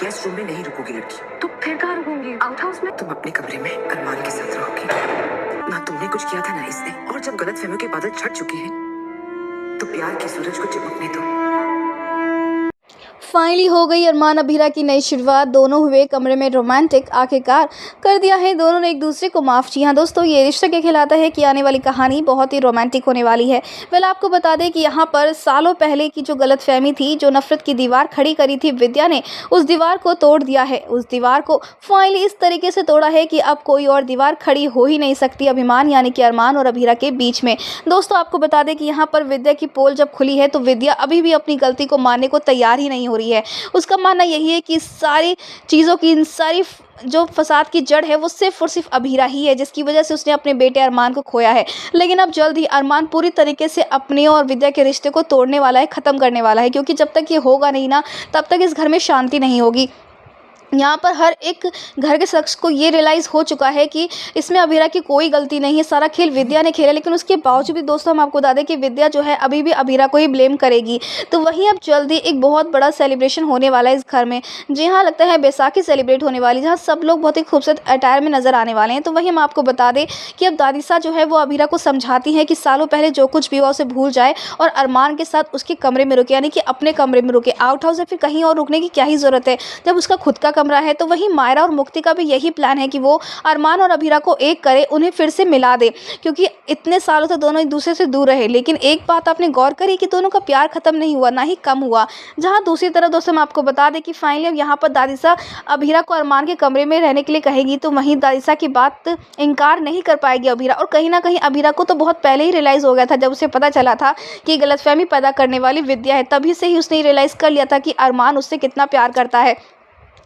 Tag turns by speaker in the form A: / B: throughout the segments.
A: Guest room में नहीं रुकोगी लड़की।
B: तो फिर कहाँ रुकूंगी? आउट हाउस में?
A: तुम अपने कमरे में अरमान के साथ रहोगी। ना तुमने कुछ किया था ना इसने, और जब गलतफहमियों के बादल छट चुके हैं तो प्यार के सूरज को चमकने दो।
C: फाइनली हो गई अरमान अभीरा की नई शुरुआत। दोनों हुए कमरे में रोमांटिक। आखिरकार कर दिया है दोनों ने एक दूसरे को माफ़। जी हाँ दोस्तों, ये रिश्ता क्या कहलाता है कि आने वाली कहानी बहुत ही रोमांटिक होने वाली है। वेल आपको बता दें कि यहाँ पर सालों पहले की जो गलतफहमी थी, जो नफरत की दीवार खड़ी करी थी विद्या ने, उस दीवार को तोड़ दिया है। उस दीवार को फाइनली इस तरीके से तोड़ा है कि अब कोई और दीवार खड़ी हो ही नहीं सकती अभिमान यानी कि अरमान और अभीरा के बीच में। दोस्तों आपको बता दें कि यहाँ पर विद्या की पोल जब खुली है तो विद्या अभी भी अपनी गलती को मानने को तैयार ही नहीं हो रही है। उसका मानना यही है कि सारी चीज़ों की, इन सारी जो फसाद की जड़ है वो सिर्फ और सिर्फ अभीरा ही है, जिसकी वजह से उसने अपने बेटे अरमान को खोया है। लेकिन अब जल्द ही अरमान पूरी तरीके से अपने और विद्या के रिश्ते को तोड़ने वाला है, ख़त्म करने वाला है, क्योंकि जब तक ये होगा नहीं ना तब तक इस घर में शांति नहीं होगी। यहाँ पर हर एक घर के शख्स को ये रियलाइज़ हो चुका है कि इसमें अभीरा की कोई गलती नहीं है, सारा खेल विद्या ने खेला। लेकिन उसके बावजूद भी दोस्तों हम आपको बता दें कि विद्या जो है अभी भी अभीरा को ही ब्लेम करेगी। तो वहीं अब जल्दी एक बहुत बड़ा सेलिब्रेशन होने वाला है इस घर में। जी हाँ, लगता है बैसाखी सेलिब्रेट होने वाली, जहाँ सब लोग बहुत ही खूबसूरत अटायर में नजर आने वाले हैं। तो वहीं हम आपको बता दें कि अब दादीसा जो है वो अभीरा को समझाती है कि सालों पहले जो कुछ भी हुआ उसे भूल जाए और अरमान के साथ उसके कमरे में रुके, यानी कि अपने कमरे में रुके। आउट हाउस या फिर कहीं और रुकने की क्या ही ज़रूरत है जब उसका खुद का कमरा है। तो वहीं मायरा और मुक्ति का भी यही प्लान है कि वो अरमान और अभीरा को एक करे, उन्हें फिर से मिला दे, क्योंकि इतने सालों से दोनों एक दूसरे से दूर रहे। लेकिन एक बात आपने गौर करी कि दोनों का प्यार खत्म नहीं हुआ, ना ही कम हुआ। जहां दूसरी तरफ दोस्तों हम आपको बता दें कि फाइनली अब यहाँ पर दादीसा अभीरा को अरमान के कमरे में रहने के लिए कहेगी, तो वहीं दादीसा की बात इनकार नहीं कर पाएगी अभीरा। और कहीं ना कहीं अभीरा को तो बहुत पहले ही रियलाइज़ हो गया था, जब उसे पता चला था कि गलतफहमी पैदा करने वाली विद्या है, तभी से ही उसने रियलाइज़ कर लिया था कि अरमान उससे कितना प्यार करता है।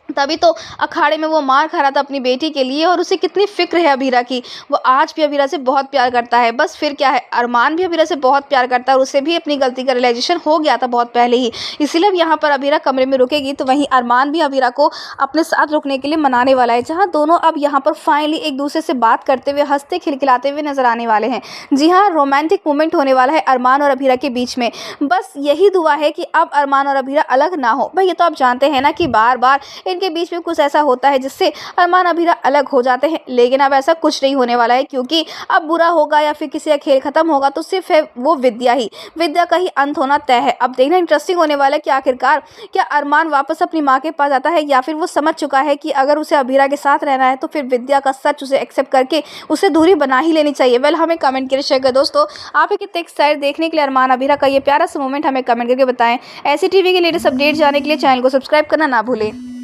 C: तभी तो अखाड़े में वो मार खा रहा था अपनी बेटी के लिए, और उसे कितनी फिक्र है अभीरा की। वो आज भी अभीरा से बहुत प्यार करता है। बस फिर क्या है, अरमान भी अभीरा से बहुत प्यार करता है और उसे भी अपनी गलती का रियलाइजेशन हो गया था बहुत पहले ही। इसीलिए अब यहाँ पर अभीरा कमरे में रुकेगी, तो वहीं अरमान भी अभीरा को अपने साथ रुकने के लिए मनाने वाला है, जहाँ दोनों अब यहाँ पर फाइनली एक दूसरे से बात करते हुए, हंसते खिलखिलाते हुए नजर आने वाले हैं। जी हाँ, रोमांटिक मोमेंट होने वाला है अरमान और अभीरा के बीच में। बस यही दुआ है कि अब अरमान और अभीरा अलग ना हो। भाई ये तो आप जानते हैं ना कि बार बार के बीच में कुछ ऐसा होता है जिससे अरमान अभीरा अलग हो जाते हैं। लेकिन अब ऐसा कुछ नहीं होने वाला है, क्योंकि अब बुरा होगा या फिर किसी का खेल खत्म होगा तो सिर्फ है वो विद्या का ही अंत होना तय है। अब देखना इंटरेस्टिंग होने वाला है कि आखिरकार क्या अरमान वापस अपनी माँ के पास आता है, या फिर वो समझ चुका है कि अगर उसे अभीरा के साथ रहना है तो फिर विद्या का सच उसे एक्सेप्ट करके उसे दूरी बना ही लेनी चाहिए। वेल हमें कमेंट करके शेयर करें दोस्तों, आप कितने एक्साइटेड देखने के लिए अरमान अभीरा का ये प्यारा सा मोमेंट, हमें कमेंट करके बताएं। ऐसी टीवी के लेटेस्ट अपडेट जाने के लिए चैनल को सब्सक्राइब करना ना भूलें।